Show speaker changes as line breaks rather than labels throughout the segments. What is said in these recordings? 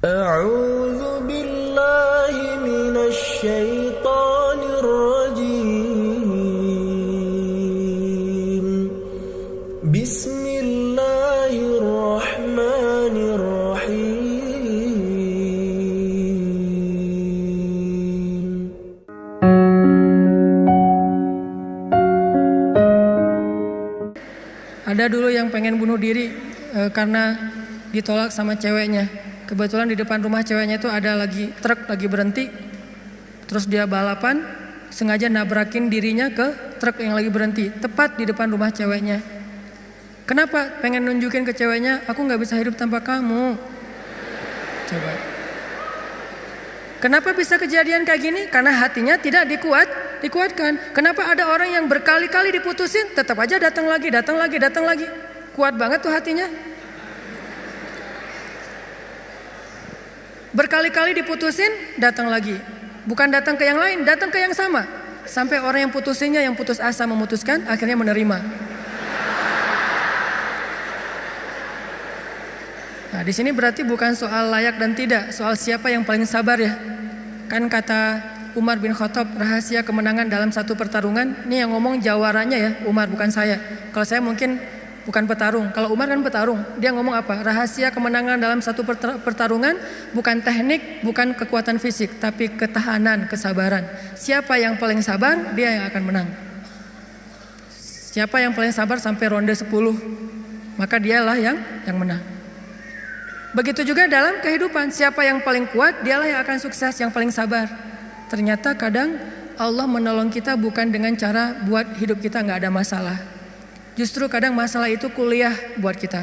أعوذ بالله من الشيطان الرجيم بسم الله الرحمن الرحيم.
Ada dulu yang pengen bunuh diri karena ditolak sama ceweknya. Kebetulan di depan rumah ceweknya itu ada truk lagi berhenti. Terus dia balapan, sengaja nabrakin dirinya ke truk yang lagi berhenti, tepat di depan rumah ceweknya. Kenapa? Pengen nunjukin ke ceweknya, aku gak bisa hidup tanpa kamu. Coba. Kenapa bisa kejadian kayak gini? Karena hatinya tidak dikuatkan. Kenapa ada orang yang berkali-kali diputusin, tetap aja datang lagi. Kuat banget tuh hatinya. Berkali-kali diputusin, datang lagi. Bukan datang ke yang lain, datang ke yang sama. Sampai orang yang putusinnya, yang putus asa memutuskan, akhirnya menerima. Nah, di sini berarti bukan soal layak dan tidak, soal siapa yang paling sabar ya. Kan kata Umar bin Khattab, rahasia kemenangan dalam satu pertarungan. Ini yang ngomong jawaranya ya, Umar bukan saya. Kalau saya mungkin bukan petarung. Kalau Umar kan petarung. Dia ngomong apa? Rahasia kemenangan dalam satu pertarungan bukan teknik, bukan kekuatan fisik, tapi ketahanan, kesabaran. Siapa yang paling sabar, dia yang akan menang. Siapa yang paling sabar sampai ronde 10, maka dialah yang menang. Begitu juga dalam kehidupan, siapa yang paling kuat, dialah yang akan sukses, yang paling sabar. Ternyata kadang Allah menolong kita bukan dengan cara buat hidup kita gak ada masalah. Justru kadang masalah itu kuliah buat kita.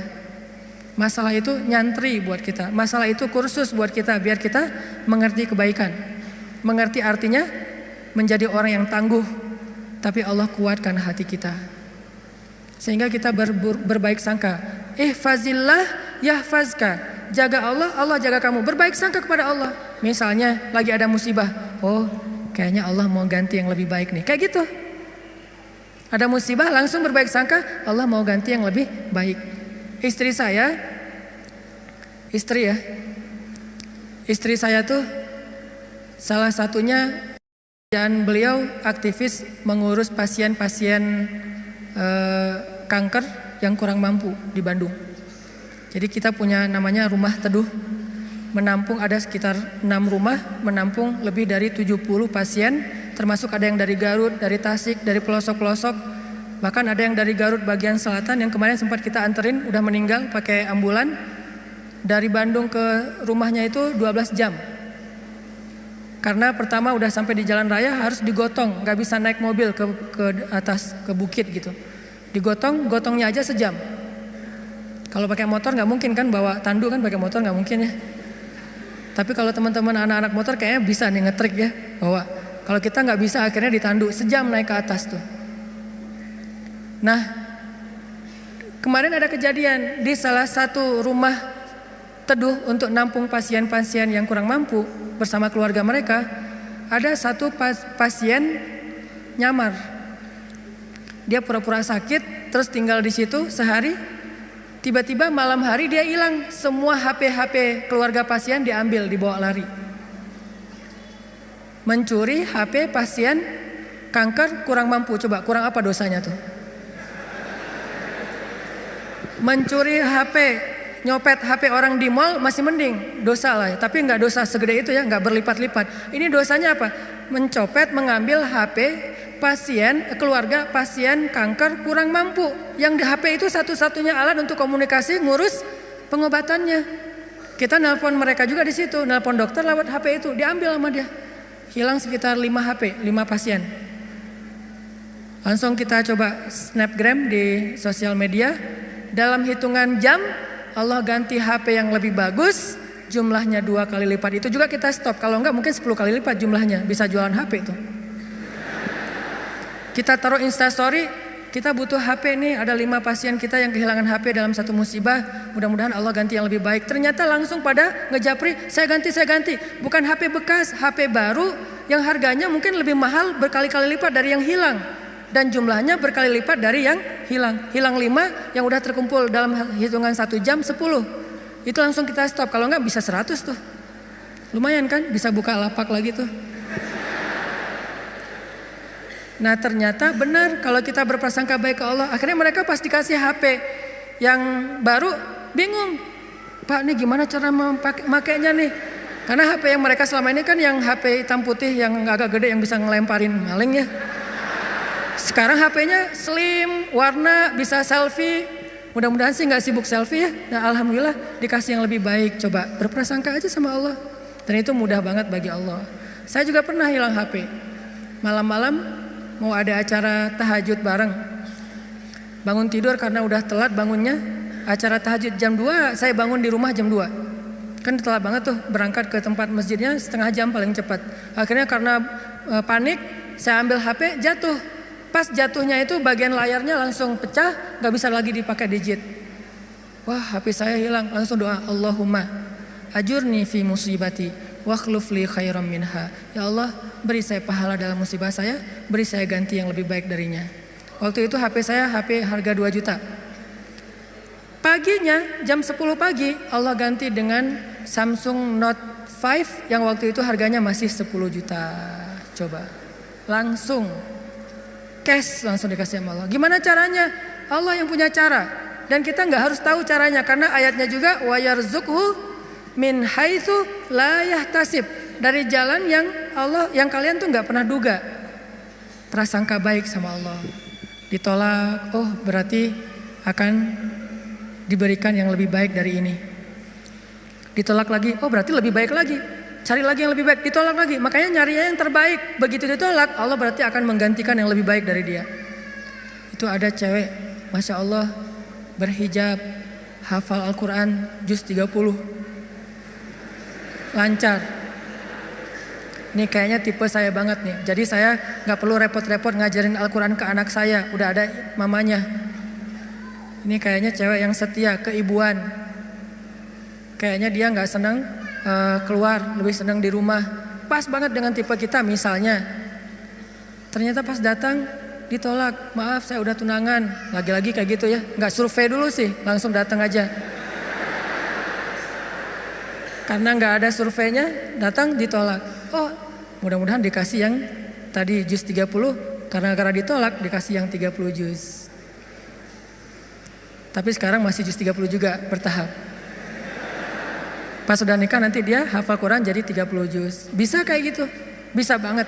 Masalah itu nyantri buat kita. Masalah itu kursus buat kita, biar kita mengerti kebaikan. Mengerti artinya menjadi orang yang tangguh. Tapi Allah kuatkan hati kita. Sehingga kita berbaik sangka. Ihfazillah yahfazka. Jaga Allah, Allah jaga kamu. Berbaik sangka kepada Allah. Misalnya lagi ada musibah. Oh, kayaknya Allah mau ganti yang lebih baik nih. Kayak gitu. Ada musibah langsung berbaik sangka, Allah mau ganti yang lebih baik. Istri saya tuh salah satunya, dan beliau aktivis mengurus pasien-pasien kanker yang kurang mampu di Bandung. Jadi kita punya namanya Rumah Teduh, menampung ada sekitar 6 rumah, menampung lebih dari 70 pasien, termasuk ada yang dari Garut, dari Tasik, dari pelosok-pelosok. Bahkan ada yang dari Garut bagian selatan yang kemarin sempat kita anterin, udah meninggal pakai ambulan. Dari Bandung ke rumahnya itu 12 jam. Karena pertama udah sampai di jalan raya harus digotong, gak bisa naik mobil ke atas, ke bukit gitu. Gotongnya aja sejam. Kalau pakai motor gak mungkin kan, bawa tandu kan pakai motor gak mungkin ya. Tapi kalau teman-teman anak-anak motor kayaknya bisa nih ngetrik ya, bawa. Kalau kita nggak bisa akhirnya ditandu, sejam naik ke atas tuh. Nah, kemarin ada kejadian di salah satu rumah teduh untuk nampung pasien-pasien yang kurang mampu bersama keluarga mereka. Ada satu pasien nyamar. Dia pura-pura sakit, terus tinggal di situ sehari. Tiba-tiba malam hari dia hilang. Semua HP keluarga pasien diambil, dibawa lari. Mencuri HP pasien kanker kurang mampu. Coba kurang apa dosanya tuh? Mencuri HP, nyopet HP orang di mall masih mending, dosa lah ya. Tapi nggak dosa segede itu ya, nggak berlipat-lipat. Ini dosanya apa? Mencopet, mengambil HP keluarga pasien kanker kurang mampu. Yang di HP itu satu-satunya alat untuk komunikasi, ngurus pengobatannya. Kita nelpon mereka juga di situ, nelpon dokter lewat HP itu, diambil sama dia. Hilang sekitar 5 HP, 5 pasien. Langsung kita coba snapgram di sosial media. Dalam hitungan jam Allah ganti HP yang lebih bagus, jumlahnya 2 kali lipat. Itu juga kita stop, kalau enggak mungkin 10 kali lipat jumlahnya, bisa jualan HP itu. Kita taruh Instastory, kita butuh HP nih, ada 5 pasien kita yang kehilangan HP dalam satu musibah, mudah-mudahan Allah ganti yang lebih baik. Ternyata langsung pada ngejapri, saya ganti. Bukan HP bekas, HP baru yang harganya mungkin lebih mahal berkali-kali lipat dari yang hilang. Dan jumlahnya berkali lipat dari yang hilang. Hilang 5, yang udah terkumpul dalam hitungan 1 jam 10. itu langsung kita stop. Kalau enggak bisa 100 tuh. Lumayan kan, bisa buka lapak lagi tuh. Nah ternyata benar kalau kita berprasangka baik ke Allah. Akhirnya mereka pas dikasih HP yang baru bingung. Pak, ini gimana cara memakainya nih? Karena HP yang mereka selama ini kan yang HP hitam putih yang agak gede yang bisa ngelemparin maling ya. Sekarang HP-nya slim, warna, bisa selfie. Mudah-mudahan sih nggak sibuk selfie ya. Nah alhamdulillah dikasih yang lebih baik. Coba berprasangka aja sama Allah. Dan itu mudah banget bagi Allah. Saya juga pernah hilang HP. Malam-malam mau ada acara tahajud bareng. Bangun tidur karena udah telat bangunnya. Acara tahajud jam 2, saya bangun di rumah jam 2. Kan telat banget tuh berangkat ke tempat masjidnya setengah jam paling cepat. Akhirnya karena panik saya ambil HP jatuh. Pas jatuhnya itu bagian layarnya langsung pecah, gak bisa lagi dipakai digit. Wah HP saya hilang, langsung doa Allahumma ajurni fi musibati wa khluf li khairam minha. Ya Allah beri saya pahala dalam musibah saya, beri saya ganti yang lebih baik darinya. Waktu itu HP saya HP harga 2 juta. Paginya jam 10 pagi Allah ganti dengan Samsung Note 5 yang waktu itu harganya masih 10 juta. Coba langsung cash langsung dikasih sama Allah. Gimana caranya? Allah yang punya cara. Dan kita nggak harus tahu caranya karena ayatnya juga wa yarzuqhu min haitsu la yahtasib. Dari jalan yang Allah yang kalian tuh nggak pernah duga. Prasangka baik sama Allah. Ditolak, oh berarti akan diberikan yang lebih baik dari ini. Ditolak lagi, oh berarti lebih baik lagi. Cari lagi yang lebih baik, ditolak lagi. Makanya nyarinya yang terbaik. Begitu ditolak, Allah berarti akan menggantikan yang lebih baik dari dia. Itu ada cewek, Masya Allah, berhijab, hafal Al-Quran, juz 30. Lancar. Ini kayaknya tipe saya banget nih. Jadi saya gak perlu repot-repot ngajarin Al-Quran ke anak saya. Udah ada mamanya. Ini kayaknya cewek yang setia, keibuan. Kayaknya dia gak senang keluar, lebih senang di rumah. Pas banget dengan tipe kita misalnya. Ternyata pas datang ditolak. Maaf saya udah tunangan. Lagi-lagi kayak gitu ya. Gak survei dulu sih, langsung datang aja. Karena gak ada surveinya, datang ditolak. Oh mudah-mudahan dikasih yang tadi juz 30. Karena ditolak dikasih yang 30 juz. Tapi sekarang masih juz 30 juga bertahap. Pas sudah nikah nanti dia hafal Quran jadi 30 juz. Bisa kayak gitu, bisa banget.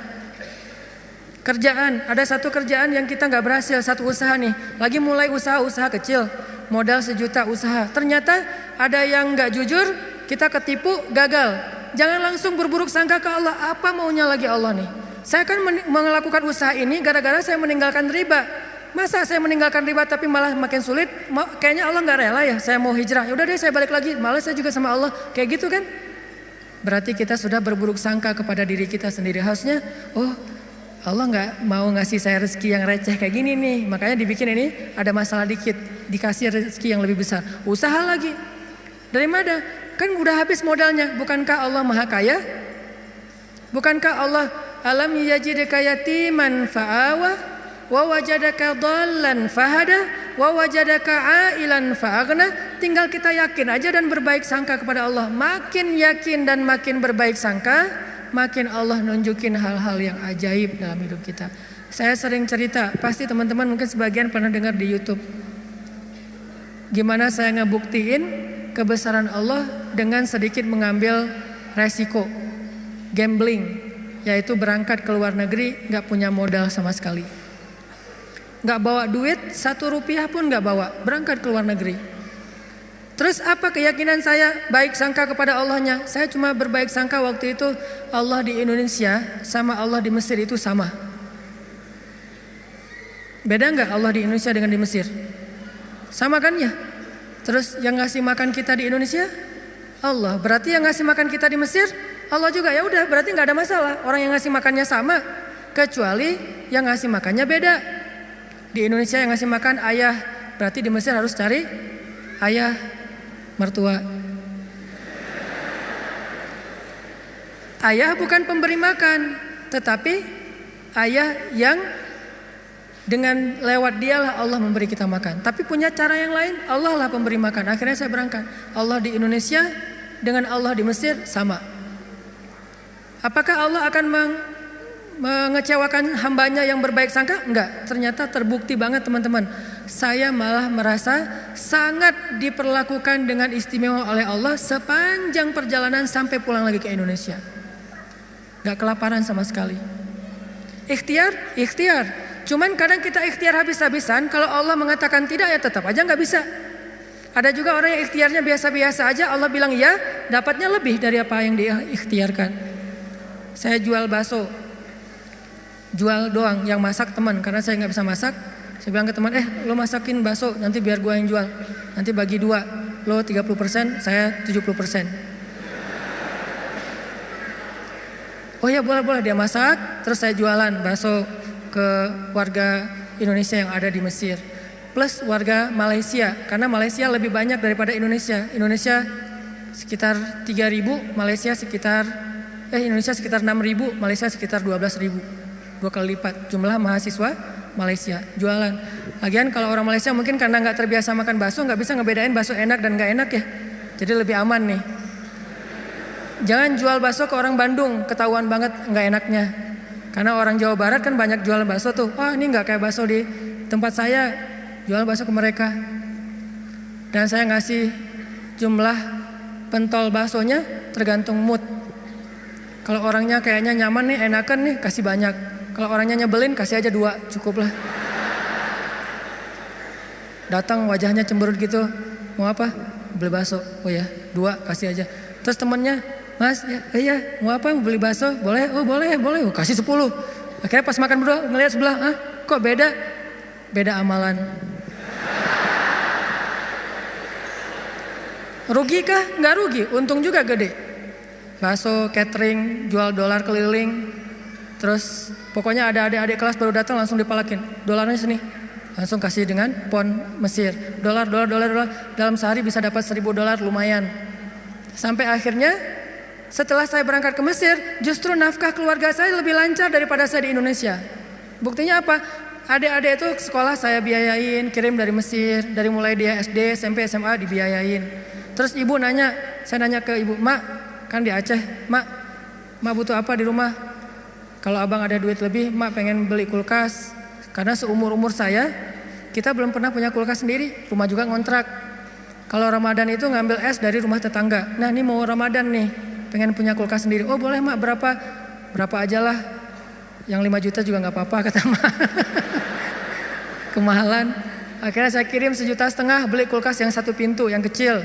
Kerjaan, ada satu kerjaan yang kita gak berhasil, satu usaha nih. Lagi mulai usaha kecil, modal 1 juta usaha. Ternyata ada yang gak jujur, kita ketipu, gagal. Jangan langsung berburuk sangka ke Allah, apa maunya lagi Allah nih. Saya kan melakukan usaha ini gara-gara saya meninggalkan riba. Masa saya meninggalkan riba tapi malah makin sulit? Kayaknya Allah gak rela ya, saya mau hijrah. Ya udah deh saya balik lagi, malah saya juga sama Allah. Kayak gitu kan? Berarti kita sudah berburuk sangka kepada diri kita sendiri. Harusnya, oh Allah gak mau ngasih saya rezeki yang receh kayak gini nih. Makanya dibikin ini ada masalah dikit, dikasih rezeki yang lebih besar. Usaha lagi. Dari mana? Kan udah habis modalnya. Bukankah Allah maha kaya? Bukankah Allah alam yajidka yatiman fa'awa? Wa wajadaka dhallan fahada wa wajadaka ailan fa'aghna. Tinggal kita yakin aja dan berbaik sangka kepada Allah. Makin yakin dan makin berbaik sangka, makin Allah nunjukin hal-hal yang ajaib dalam hidup kita. Saya sering cerita, pasti teman-teman mungkin sebagian pernah dengar di YouTube. Gimana saya ngebuktiin kebesaran Allah dengan sedikit mengambil resiko gambling, yaitu berangkat ke luar negeri gak punya modal sama sekali. Gak bawa duit, 1 rupiah pun gak bawa, berangkat ke luar negeri. Terus apa keyakinan saya? Baik sangka kepada Allahnya. Saya cuma berbaik sangka waktu itu Allah di Indonesia sama Allah di Mesir itu sama. Beda gak Allah di Indonesia dengan di Mesir? Sama kan ya? Terus yang ngasih makan kita di Indonesia Allah. Berarti yang ngasih makan kita di Mesir Allah juga. Ya udah, berarti gak ada masalah. Orang yang ngasih makannya sama, kecuali yang ngasih makannya beda. Di Indonesia yang ngasih makan ayah, berarti di Mesir harus cari ayah mertua. Ayah bukan pemberi makan, tetapi ayah yang Dengan lewat dialah Allah memberi kita makan. Tapi punya cara yang lain, Allah lah pemberi makan. Akhirnya saya berangkat. Allah di Indonesia dengan Allah di Mesir sama. Apakah Allah akan mengecewakan hambanya yang berbaik sangka? Enggak. Ternyata terbukti banget teman-teman. Saya malah merasa sangat diperlakukan dengan istimewa oleh Allah sepanjang perjalanan sampai pulang lagi ke Indonesia. Enggak kelaparan sama sekali. Ikhtiar. Cuman kadang kita ikhtiar habis-habisan, kalau Allah mengatakan tidak ya tetap aja nggak bisa. Ada juga orang yang ikhtiarnya biasa-biasa aja, Allah bilang ya, dapatnya lebih dari apa yang dia ikhtiarkan. Saya jual bakso, jual doang, yang masak teman, karena saya nggak bisa masak. Saya bilang ke teman, lo masakin bakso, nanti biar gua yang jual. Nanti bagi 2, lo 30%, saya 70%. Oh ya boleh, dia masak, terus saya jualan bakso ke warga Indonesia yang ada di Mesir plus warga Malaysia, karena Malaysia lebih banyak daripada Indonesia. Indonesia sekitar 3.000, Malaysia sekitar Indonesia sekitar 6.000, Malaysia sekitar 12.000, 2 kali lipat jumlah mahasiswa Malaysia. Jualan lagian kalau orang Malaysia mungkin karena nggak terbiasa makan bakso, nggak bisa ngebedain bakso enak dan nggak enak ya, jadi lebih aman nih. Jangan jual bakso ke orang Bandung, ketahuan banget nggak enaknya. Karena orang Jawa Barat kan banyak jual bakso tuh. Wah ini nggak kayak bakso di tempat saya, jual bakso ke mereka. Dan saya ngasih jumlah pentol baksonya tergantung mood. Kalau orangnya kayaknya nyaman nih, enakan nih, kasih banyak. Kalau orangnya nyebelin, kasih aja 2, cukup lah. Datang wajahnya cemberut gitu, mau apa? Beli bakso. Oh ya 2 kasih aja. Terus temennya, Mas, iya, mau apa? Mau beli bakso? Boleh? Oh boleh. Oh, kasih 10. Akhirnya pas makan berdua ngelihat sebelah, kok beda? Beda amalan. Rugi kah? Nggak rugi, untung juga gede. Bakso, catering, jual dolar keliling. Terus pokoknya ada adik-adik kelas baru datang langsung dipalakin. Dolarnya sini. Langsung kasih dengan pon Mesir. Dolar. Dalam sehari bisa dapat $1.000 lumayan. Sampai akhirnya setelah saya berangkat ke Mesir, justru nafkah keluarga saya lebih lancar daripada saya di Indonesia. Buktinya apa? Adik-adik itu sekolah saya biayain, kirim dari Mesir, dari mulai dia SD, SMP, SMA dibiayain. Terus ibu nanya, saya nanya ke ibu, Mak, kan di Aceh, Mak butuh apa di rumah? Kalau abang ada duit lebih, Mak pengen beli kulkas. Karena seumur-umur saya, kita belum pernah punya kulkas sendiri, rumah juga ngontrak. Kalau Ramadan itu ngambil es dari rumah tetangga. Nah ini mau Ramadan nih, pengen punya kulkas sendiri. Oh boleh Mak, berapa aja lah. Yang 5 juta juga gak apa-apa kata Mak. Kemahalan. Akhirnya saya kirim 1,5 juta beli kulkas yang 1 pintu, yang kecil.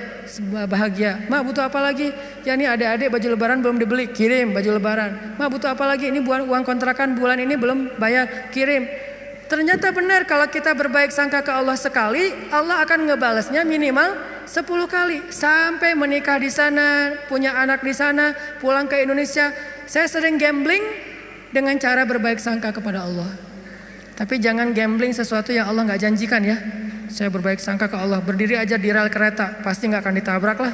Bahagia. Mak butuh apa lagi? Ya ini adik-adik baju lebaran belum dibeli, kirim baju lebaran. Mak butuh apa lagi? Ini uang kontrakan bulan ini belum bayar, kirim. Ternyata benar kalau kita berbaik sangka ke Allah sekali, Allah akan ngebalesnya minimal 10 kali. Sampai menikah di sana, punya anak di sana, pulang ke Indonesia. Saya sering gambling dengan cara berbaik sangka kepada Allah. Tapi jangan gambling sesuatu yang Allah gak janjikan ya. Saya berbaik sangka ke Allah, berdiri aja di rel kereta, pasti gak akan ditabrak lah.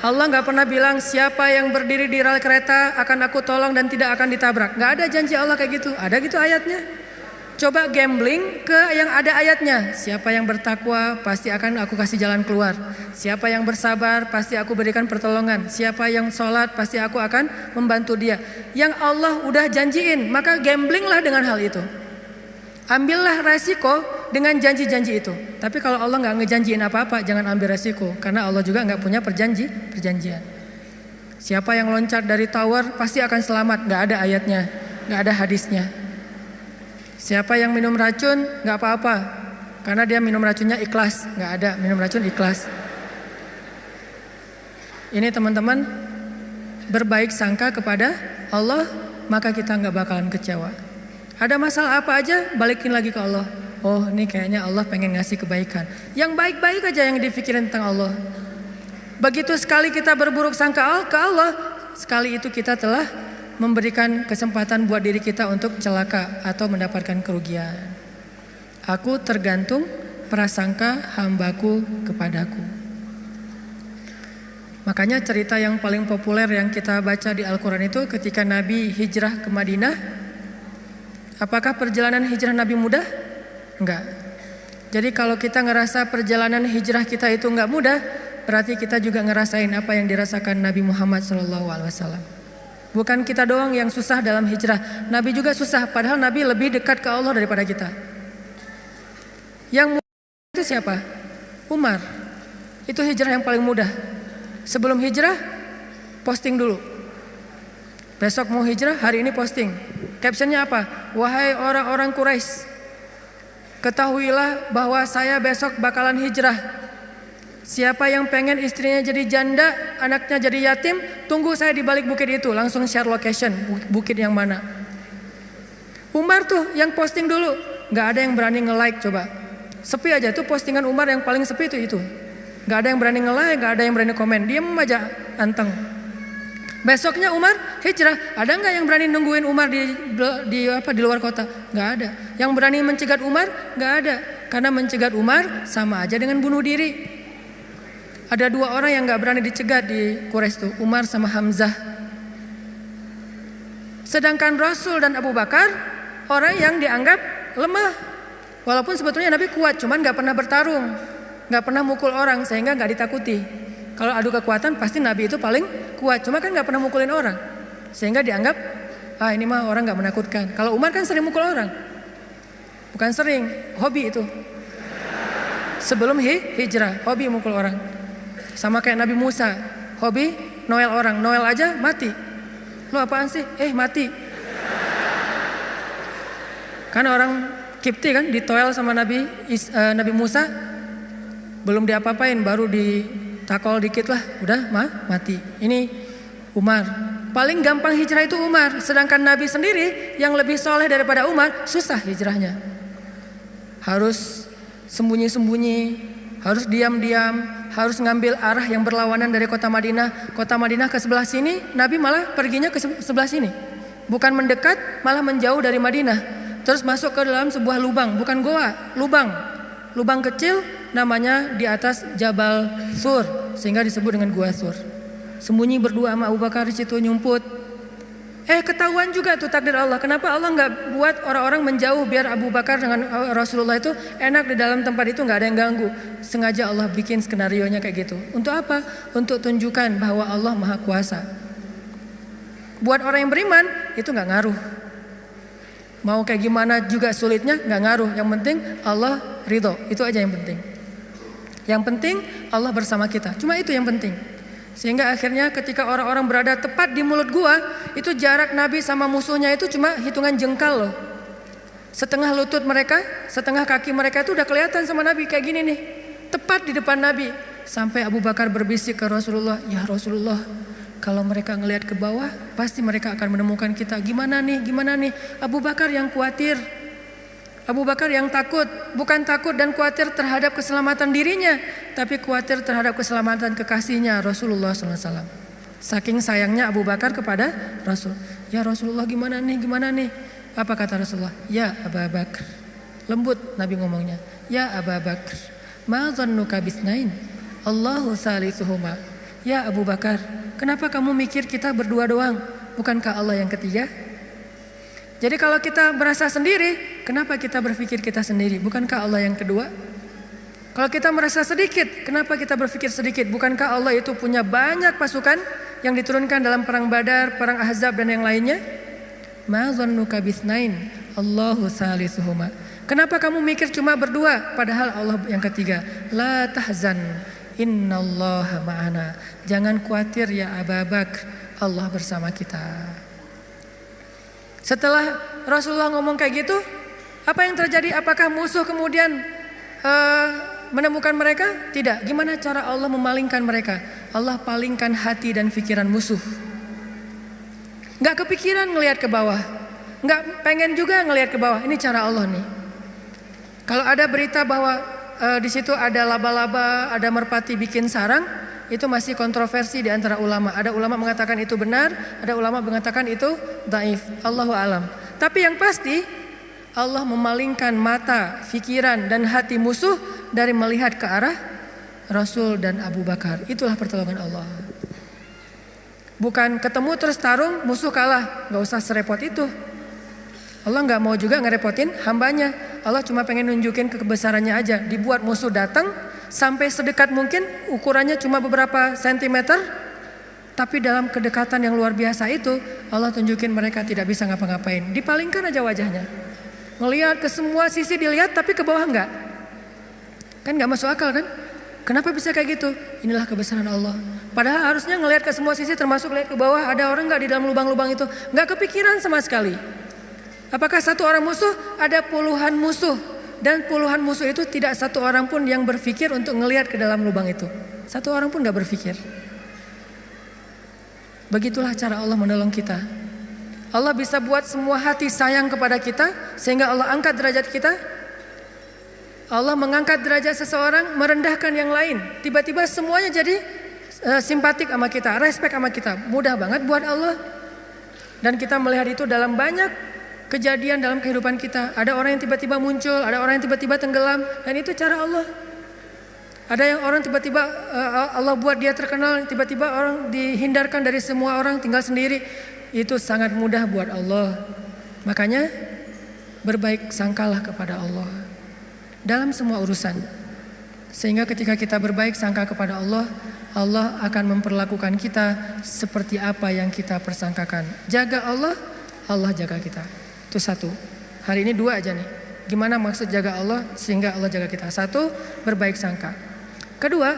Allah gak pernah bilang siapa yang berdiri di rel kereta akan aku tolong dan tidak akan ditabrak. Gak ada janji Allah kayak gitu. Ada gitu ayatnya. Coba gambling ke yang ada ayatnya. Siapa yang bertakwa pasti akan aku kasih jalan keluar. Siapa yang bersabar pasti aku berikan pertolongan. Siapa yang sholat pasti aku akan membantu dia. Yang Allah udah janjiin, maka gamblinglah dengan hal itu. Ambillah resiko dengan janji-janji itu. Tapi kalau Allah gak ngejanjiin apa-apa, jangan ambil resiko. Karena Allah juga gak punya perjanjian. Siapa yang loncat dari tower pasti akan selamat. Gak ada ayatnya, gak ada hadisnya. Siapa yang minum racun gak apa-apa. Karena dia minum racunnya ikhlas. Gak ada minum racun ikhlas. Ini teman-teman, berbaik sangka kepada Allah, maka kita gak bakalan kecewa. Ada masalah apa aja, balikin lagi ke Allah. Oh ini kayaknya Allah pengen ngasih kebaikan. Yang baik-baik aja yang dipikirin tentang Allah. Begitu sekali kita berburuk sangka ke Allah, sekali itu kita telah memberikan kesempatan buat diri kita untuk celaka atau mendapatkan kerugian. Aku tergantung prasangka hambaku kepadaku. Makanya cerita yang paling populer yang kita baca di Al-Quran itu ketika Nabi hijrah ke Madinah, Apakah perjalanan hijrah Nabi mudah? Enggak. Jadi kalau kita ngerasa perjalanan hijrah kita itu enggak mudah, berarti kita juga ngerasain apa yang dirasakan Nabi Muhammad SAW. Bukan kita doang yang susah dalam hijrah, Nabi juga susah, padahal Nabi lebih dekat ke Allah daripada kita. Yang mudah itu siapa? Umar. Itu hijrah yang paling mudah. Sebelum hijrah, posting dulu. Besok mau hijrah, hari ini posting. Captionnya apa? Wahai orang-orang Quraisy, ketahuilah bahwa saya besok bakalan hijrah. Siapa yang pengen istrinya jadi janda, anaknya jadi yatim, tunggu saya di balik bukit itu. Langsung share location, bukit yang mana. Umar tuh yang posting dulu. Gak ada yang berani nge-like coba. Sepi aja, tuh postingan Umar yang paling sepi itu. Gak ada yang berani nge-like, gak ada yang berani komen. Diam aja, anteng. Besoknya Umar hijrah. Ada nggak yang berani nungguin Umar di luar kota? Nggak ada. Yang berani mencegat Umar? Nggak ada. Karena mencegat Umar sama aja dengan bunuh diri. Ada dua orang yang nggak berani dicegat di Quraisy tuh, Umar sama Hamzah. Sedangkan Rasul dan Abu Bakar orang yang dianggap lemah. Walaupun sebetulnya Nabi kuat, cuman nggak pernah bertarung, nggak pernah mukul orang sehingga nggak ditakuti. Kalau adu kekuatan pasti Nabi itu paling kuat, cuma kan nggak pernah mukulin orang, sehingga dianggap ini mah orang nggak menakutkan. Kalau Umar kan sering mukul orang, bukan sering, hobi itu. Sebelum hijrah, hobi mukul orang. Sama kayak Nabi Musa, hobi noel orang, noel aja mati. Lo apaan sih? Mati. Kan orang Kipti kan ditoel sama Nabi Musa, belum diapa-apain, baru ditakol dikit lah, udah mati. Ini Umar. Paling gampang hijrah itu Umar, sedangkan Nabi sendiri yang lebih soleh daripada Umar, susah hijrahnya. Harus sembunyi-sembunyi, harus diam-diam, harus ngambil arah yang berlawanan dari kota Madinah. Kota Madinah ke sebelah sini, Nabi malah perginya ke sebelah sini. Bukan mendekat, malah menjauh dari Madinah. Terus masuk ke dalam sebuah lubang, bukan goa, lubang. Lubang kecil namanya di atas Jabal Sur, sehingga disebut dengan Gua Sur. Sembunyi berdua sama Abu Bakar di situ nyumput. Ketahuan juga tuh takdir Allah. Kenapa Allah nggak buat orang-orang menjauh biar Abu Bakar dengan Rasulullah itu enak di dalam tempat itu, nggak ada yang ganggu. Sengaja Allah bikin skenarionya kayak gitu. Untuk apa? Untuk tunjukkan bahwa Allah Maha Kuasa. Buat orang yang beriman itu nggak ngaruh. Mau kayak gimana juga sulitnya nggak ngaruh. Yang penting Allah ridho. Itu aja yang penting. Yang penting Allah bersama kita. Cuma itu yang penting. Sehingga akhirnya ketika orang-orang berada tepat di mulut gua, itu jarak Nabi sama musuhnya itu cuma hitungan jengkal loh. Setengah lutut mereka, setengah kaki mereka itu udah kelihatan sama Nabi kayak gini nih. Tepat di depan Nabi. Sampai Abu Bakar berbisik ke Rasulullah, "Ya Rasulullah, kalau mereka ngelihat ke bawah, pasti mereka akan menemukan kita. Gimana nih? Abu Bakar yang khawatir. Abu Bakar yang takut, bukan takut dan khawatir terhadap keselamatan dirinya, tapi khawatir terhadap keselamatan kekasihnya Rasulullah SAW. Saking sayangnya Abu Bakar kepada Rasul. Ya Rasulullah gimana nih? Apa kata Rasulullah? Ya Abu Bakar. Lembut Nabi ngomongnya. Ya Abu Bakar. Ma dhannuka bisnain? Allahu salisuhuma. Ya Abu Bakar, kenapa kamu mikir kita berdua doang? Bukankah Allah yang ketiga? Jadi kalau kita merasa sendiri, kenapa kita berpikir kita sendiri? Bukankah Allah yang kedua? Kalau kita merasa sedikit, kenapa kita berpikir sedikit? Bukankah Allah itu punya banyak pasukan yang diturunkan dalam perang Badar, perang Ahzab dan yang lainnya? Ma dhannuka bisnain? Allahu salisuhuma. Kenapa kamu mikir cuma berdua padahal Allah yang ketiga? La tahzan, innallaha ma'ana. Jangan khawatir ya Abu Bakar, Allah bersama kita. Setelah Rasulullah ngomong kayak gitu, apa yang terjadi? Apakah musuh kemudian menemukan mereka? Tidak. Gimana cara Allah memalingkan mereka? Allah palingkan hati dan pikiran musuh. Gak kepikiran ngelihat ke bawah, gak pengen juga ngelihat ke bawah. Ini cara Allah nih. Kalau ada berita bahwa di situ ada laba-laba, ada merpati bikin sarang, itu masih kontroversi di antara ulama. Ada ulama mengatakan itu benar, ada ulama mengatakan itu dhaif. Allahu alam. Tapi yang pasti Allah memalingkan mata, pikiran dan hati musuh dari melihat ke arah Rasul dan Abu Bakar. Itulah pertolongan Allah. Bukan ketemu terus tarung, musuh kalah. Gak usah serepot itu. Allah nggak mau juga ngerepotin hambanya. Allah cuma pengen nunjukin kebesarannya aja. Dibuat musuh datang sampai sedekat mungkin, ukurannya cuma beberapa sentimeter, tapi dalam kedekatan yang luar biasa itu Allah tunjukin mereka tidak bisa ngapa-ngapain. Dipalingkan aja wajahnya, ngelihat ke semua sisi dilihat, tapi ke bawah enggak. Kan nggak masuk akal kan? Kenapa bisa kayak gitu? Inilah kebesaran Allah. Padahal harusnya ngelihat ke semua sisi, termasuk lihat ke bawah, ada orang nggak di dalam lubang-lubang itu? Nggak kepikiran sama sekali. Apakah satu orang musuh? Ada puluhan musuh. Dan puluhan musuh itu tidak satu orang pun yang berpikir untuk ngelihat ke dalam lubang itu. Satu orang pun nggak berpikir. Begitulah cara Allah menolong kita. Allah bisa buat semua hati sayang kepada kita, sehingga Allah angkat derajat kita. Allah mengangkat derajat seseorang, merendahkan yang lain. Tiba-tiba semuanya jadi simpatik sama kita, respect sama kita. Mudah banget buat Allah. Dan kita melihat itu dalam banyak kejadian dalam kehidupan kita. Ada orang yang tiba-tiba muncul, ada orang yang tiba-tiba tenggelam, dan itu cara Allah. Ada yang orang tiba-tiba Allah buat dia terkenal, tiba-tiba orang dihindarkan dari semua orang, tinggal sendiri. Itu sangat mudah buat Allah. Makanya berbaik sangkalah kepada Allah dalam semua urusan. Sehingga ketika kita berbaik sangka kepada Allah, Allah akan memperlakukan kita seperti apa yang kita persangkakan. Jaga Allah, Allah jaga kita. Itu satu. Hari ini dua aja nih. Gimana maksud jaga Allah sehingga Allah jaga kita? Satu, berbaik sangka. Kedua,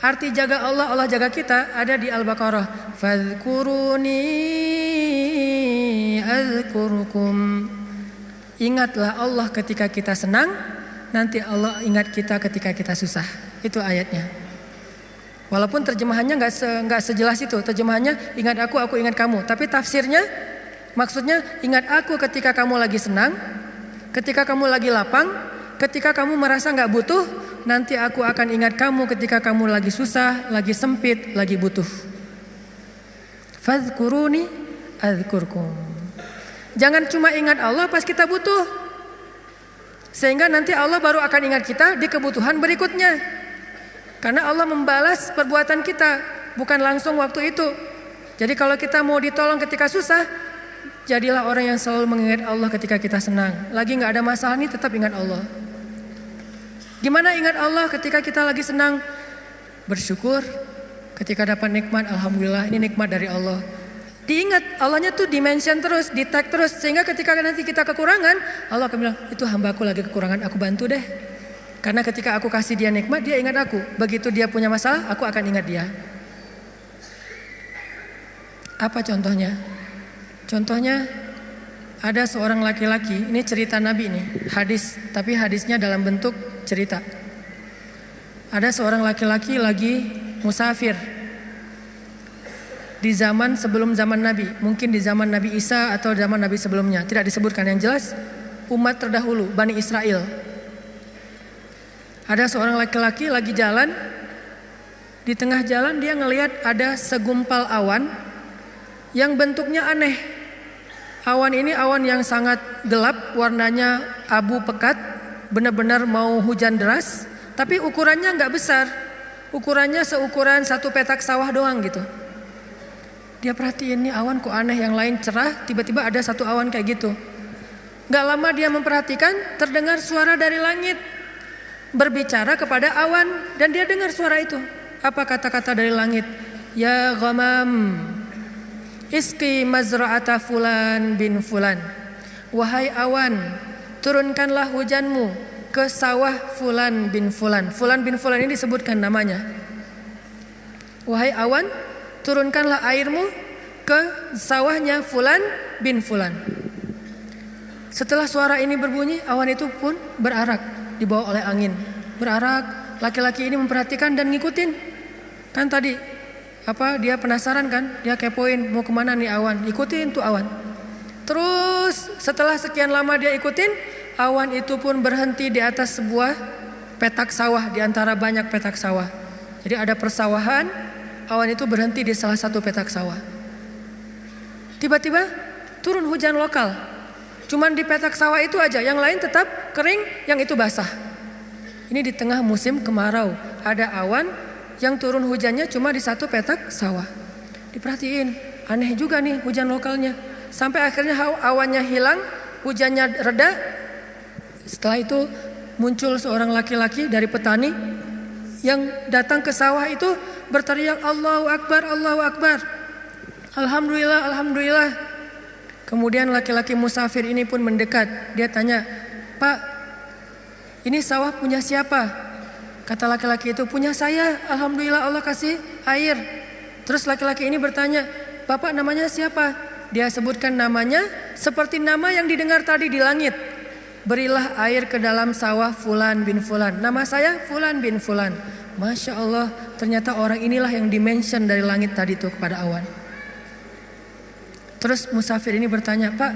arti jaga Allah, Allah jaga kita ada di Al-Baqarah. Fadhkuruni azkurukum. Ingatlah Allah ketika kita senang, nanti Allah ingat kita ketika kita susah. Itu ayatnya. Walaupun terjemahannya nggak sejelas itu. Terjemahannya ingat aku ingat kamu. Tapi tafsirnya maksudnya ingat aku ketika kamu lagi senang, ketika kamu lagi lapang, ketika kamu merasa nggak butuh. Nanti aku akan ingat kamu ketika kamu lagi susah, lagi sempit, lagi butuh. Fadhkuruni adzkurkum. Jangan cuma ingat Allah pas kita butuh. Sehingga nanti Allah baru akan ingat kita di kebutuhan berikutnya. Karena Allah membalas perbuatan kita, bukan langsung waktu itu. Jadi kalau kita mau ditolong ketika susah, jadilah orang yang selalu mengingat Allah ketika kita senang. Lagi gak ada masalah nih, tetap ingat Allah. Gimana ingat Allah ketika kita lagi senang? Bersyukur. Ketika dapat nikmat, alhamdulillah ini nikmat dari Allah. Diingat, Allahnya tuh dimention terus, di tag terus. Sehingga ketika nanti kita kekurangan, Allah akan bilang, itu hambaku lagi kekurangan, aku bantu deh. Karena ketika aku kasih dia nikmat, dia ingat aku. Begitu dia punya masalah, aku akan ingat dia. Apa contohnya? Contohnya, ada seorang laki-laki, ini cerita Nabi nih, hadis. Tapi hadisnya dalam bentuk cerita. Ada seorang laki-laki lagi musafir. Di zaman sebelum zaman Nabi, mungkin di zaman Nabi Isa atau zaman Nabi sebelumnya, tidak disebutkan. Yang jelas umat terdahulu, Bani Israel. Ada seorang laki-laki lagi jalan, di tengah jalan dia ngelihat ada segumpal awan yang bentuknya aneh. Awan ini awan yang sangat gelap, warnanya abu pekat, benar-benar mau hujan deras, tapi ukurannya nggak besar, ukurannya seukuran satu petak sawah doang gitu. Dia perhatiin nih awan kok aneh, yang lain cerah, tiba-tiba ada satu awan kayak gitu. Gak lama dia memperhatikan, terdengar suara dari langit berbicara kepada awan, dan dia dengar suara itu. Apa kata-kata dari langit? Ya ghamam, iski mazra'ata fulan bin fulan. Wahai awan, turunkanlah hujanmu ke sawah fulan bin fulan. Fulan bin fulan ini disebutkan namanya. Wahai awan, turunkanlah airmu ke sawahnya fulan bin fulan. Setelah suara ini berbunyi, awan itu pun berarak, dibawa oleh angin. Berarak, laki-laki ini memperhatikan dan ngikutin. Kan tadi dia penasaran kan, dia kepoin mau kemana nih awan, ikutin tuh awan. Terus setelah sekian lama dia ikutin, awan itu pun berhenti di atas sebuah petak sawah, di antara banyak petak sawah. Jadi ada persawahan, awan itu berhenti di salah satu petak sawah. Tiba-tiba turun hujan lokal. Cuman di petak sawah itu aja, yang lain tetap kering, yang itu basah. Ini di tengah musim kemarau, ada awan yang turun hujannya cuma di satu petak sawah. Diperhatiin, aneh juga nih hujan lokalnya. Sampai akhirnya awannya hilang, hujannya reda. Setelah itu muncul seorang laki-laki dari petani yang datang ke sawah itu berteriak Allahu Akbar, Allahu Akbar. Alhamdulillah, Alhamdulillah. Kemudian laki-laki musafir ini pun mendekat. Dia tanya, Pak, ini sawah punya siapa? Kata laki-laki itu, punya saya. Alhamdulillah Allah kasih air. Terus laki-laki ini bertanya, Bapak namanya siapa? Dia sebutkan namanya seperti nama yang didengar tadi di langit. Berilah air ke dalam sawah Fulan bin Fulan. Nama saya Fulan bin Fulan. Masya Allah, ternyata orang inilah yang dimention dari langit tadi itu kepada awan. Terus musafir ini bertanya, Pak,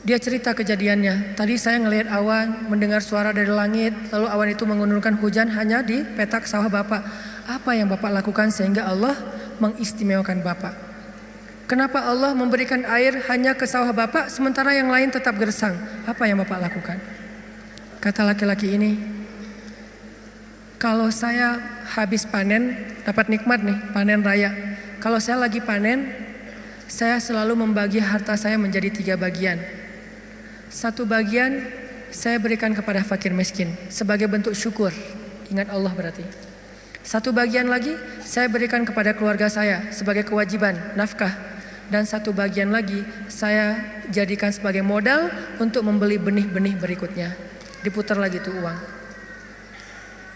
dia cerita kejadiannya. Tadi saya ngelihat awan, mendengar suara dari langit, lalu awan itu menurunkan hujan hanya di petak sawah Bapak. Apa yang Bapak lakukan sehingga Allah mengistimewakan Bapak? Kenapa Allah memberikan air hanya ke sawah Bapak sementara yang lain tetap gersang? Apa yang Bapak lakukan? Kata laki-laki ini, kalau saya habis panen, dapat nikmat nih, panen raya. Kalau saya lagi panen, saya selalu membagi harta saya menjadi 3 bagian. 1 bagian saya berikan kepada fakir miskin sebagai bentuk syukur. Ingat Allah berarti. 1 bagian lagi saya berikan kepada keluarga saya sebagai kewajiban, nafkah. Dan 1 bagian lagi saya jadikan sebagai modal untuk membeli benih-benih berikutnya. Diputar lagi tuh uang.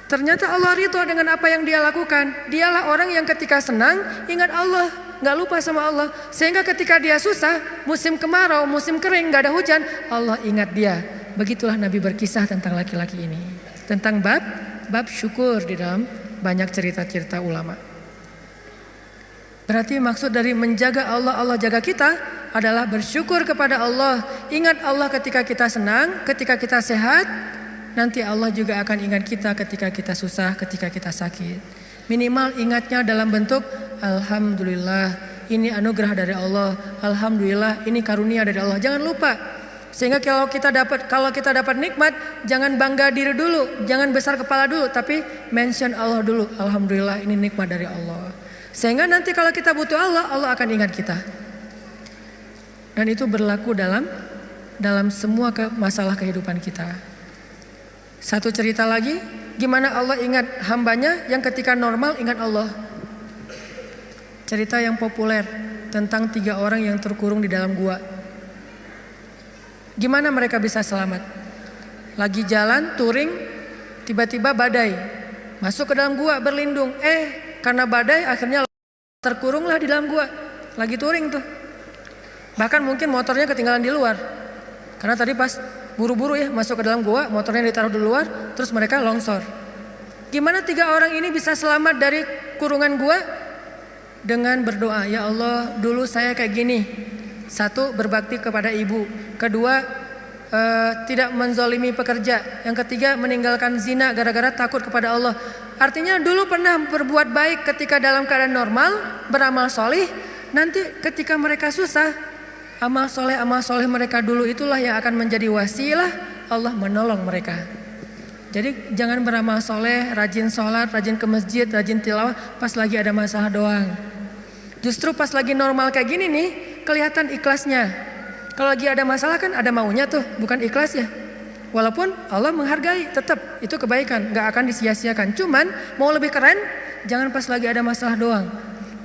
Ternyata Allah ridho dengan apa yang dia lakukan. Dialah orang yang ketika senang ingat Allah, gak lupa sama Allah. Sehingga ketika dia susah, musim kemarau, musim kering, gak ada hujan, Allah ingat dia. Begitulah Nabi berkisah tentang laki-laki ini. Tentang bab syukur di dalam banyak cerita-cerita ulama. Berarti maksud dari menjaga Allah, Allah jaga kita adalah bersyukur kepada Allah. Ingat Allah ketika kita senang, ketika kita sehat. Nanti Allah juga akan ingat kita ketika kita susah, ketika kita sakit. Minimal ingatnya dalam bentuk Alhamdulillah, ini anugerah dari Allah. Alhamdulillah, ini karunia dari Allah. Jangan lupa. Sehingga kalau kita dapat nikmat, jangan bangga diri dulu, jangan besar kepala dulu, tapi mention Allah dulu. Alhamdulillah, ini nikmat dari Allah. Sehingga nanti kalau kita butuh Allah, Allah akan ingat kita. Dan itu berlaku dalam semua masalah kehidupan kita. Satu cerita lagi, gimana Allah ingat hambanya yang ketika normal ingat Allah. Cerita yang populer tentang 3 orang yang terkurung di dalam gua. Gimana mereka bisa selamat? Lagi jalan touring, tiba-tiba badai, masuk ke dalam gua berlindung. Karena badai akhirnya terkurunglah di dalam gua. Lagi touring tuh. Bahkan mungkin motornya ketinggalan di luar. Karena tadi pas buru-buru ya masuk ke dalam gua, motornya ditaruh di luar, terus mereka longsor. Gimana 3 orang ini bisa selamat dari kurungan gua? Dengan berdoa, ya Allah dulu saya kayak gini. 1, berbakti kepada ibu. 2, tidak menzolimi pekerja. Yang 3, meninggalkan zina gara-gara takut kepada Allah. Artinya dulu pernah berbuat baik ketika dalam keadaan normal, beramal solih. Nanti ketika mereka susah, amal soleh mereka dulu itulah yang akan menjadi wasilah Allah menolong mereka. Jadi jangan beramal soleh, rajin sholat, rajin ke masjid, rajin tilawah pas lagi ada masalah doang. Justru pas lagi normal kayak gini nih kelihatan ikhlasnya. Kalau lagi ada masalah kan ada maunya tuh, bukan ikhlas ya. Walaupun Allah menghargai, tetap itu kebaikan, gak akan disia-siakan. Cuman mau lebih keren, jangan pas lagi ada masalah doang.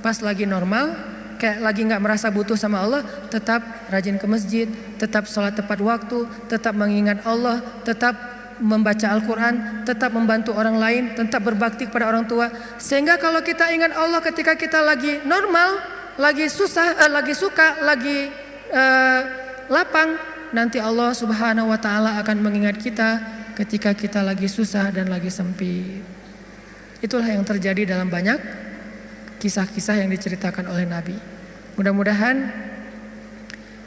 Pas lagi normal, kayak lagi gak merasa butuh sama Allah, tetap rajin ke masjid, tetap sholat tepat waktu, tetap mengingat Allah, tetap membaca Al-Quran, tetap membantu orang lain, tetap berbakti kepada orang tua. Sehingga kalau kita ingat Allah ketika kita lagi normal, lagi susah, lagi suka, lagi lapang, nanti Allah Subhanahu wa Ta'ala akan mengingat kita ketika kita lagi susah dan lagi sempit. Itulah yang terjadi dalam banyak kisah-kisah yang diceritakan oleh Nabi. Mudah-mudahan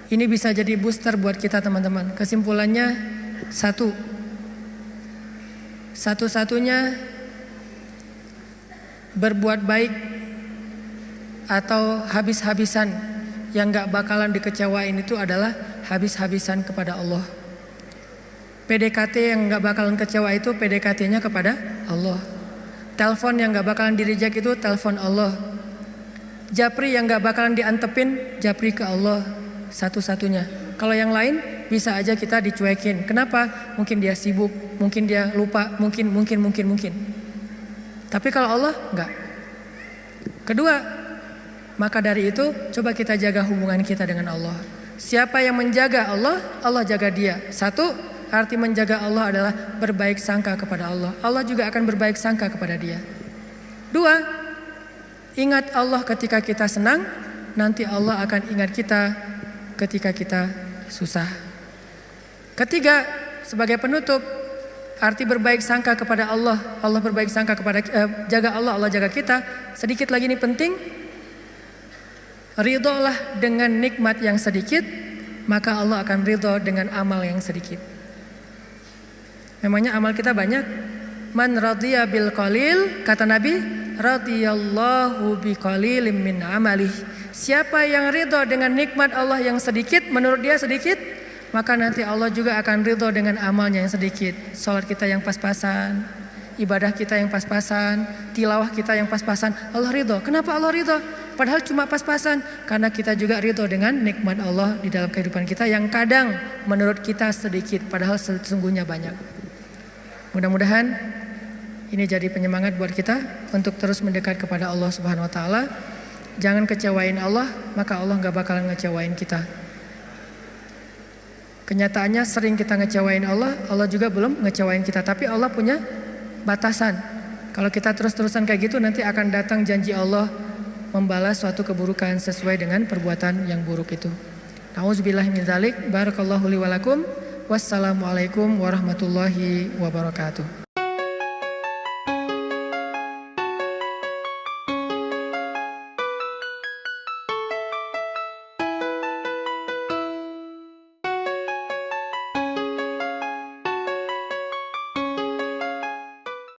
ini bisa jadi booster buat kita teman-teman. Kesimpulannya satu-satunya berbuat baik atau habis-habisan yang gak bakalan dikecewain itu adalah habis-habisan kepada Allah. PDKT yang gak bakalan kecewa itu PDKT-nya kepada Allah. Telepon yang gak bakalan di-reject itu telepon Allah. Japri yang gak bakalan diantepin, japri ke Allah satu-satunya. Kalau yang lain bisa aja kita dicuekin. Kenapa? Mungkin dia sibuk, mungkin dia lupa, mungkin. Tapi kalau Allah enggak. Kedua, maka dari itu coba kita jaga hubungan kita dengan Allah. Siapa yang menjaga Allah, Allah jaga dia. Satu, arti menjaga Allah adalah berbaik sangka kepada Allah. Allah juga akan berbaik sangka kepada dia. Dua, ingat Allah ketika kita senang, nanti Allah akan ingat kita ketika kita susah. Ketiga, sebagai penutup, arti berbaik sangka kepada Allah. Allah berbaik sangka kepada jaga Allah, Allah jaga kita. Sedikit lagi ini penting. Ridholah dengan nikmat yang sedikit, maka Allah akan ridho dengan amal yang sedikit. Memangnya amal kita banyak. Man radhiya bil qalil, kata Nabi, radhiyallahu bi qalilim min amalih. Siapa yang ridho dengan nikmat Allah yang sedikit, menurut dia sedikit, maka nanti Allah juga akan ridho dengan amalnya yang sedikit. Salat kita yang pas-pasan, ibadah kita yang pas-pasan, tilawah kita yang pas-pasan, Allah ridho. Kenapa Allah ridho? Padahal cuma pas-pasan. Karena kita juga ridho dengan nikmat Allah di dalam kehidupan kita yang kadang menurut kita sedikit, padahal sesungguhnya banyak. Mudah-mudahan ini jadi penyemangat buat kita untuk terus mendekat kepada Allah Subhanahu wa taala. Jangan kecewain Allah, maka Allah gak bakalan ngecewain kita. Kenyataannya sering kita ngecewain Allah, Allah juga belum ngecewain kita. Tapi Allah punya batasan. Kalau kita terus-terusan kayak gitu, nanti akan datang janji Allah membalas suatu keburukan sesuai dengan perbuatan yang buruk itu. Nauzubillahi min dzalik. Barakallahu li wa lakum. Wassalamualaikum warahmatullahi wabarakatuh.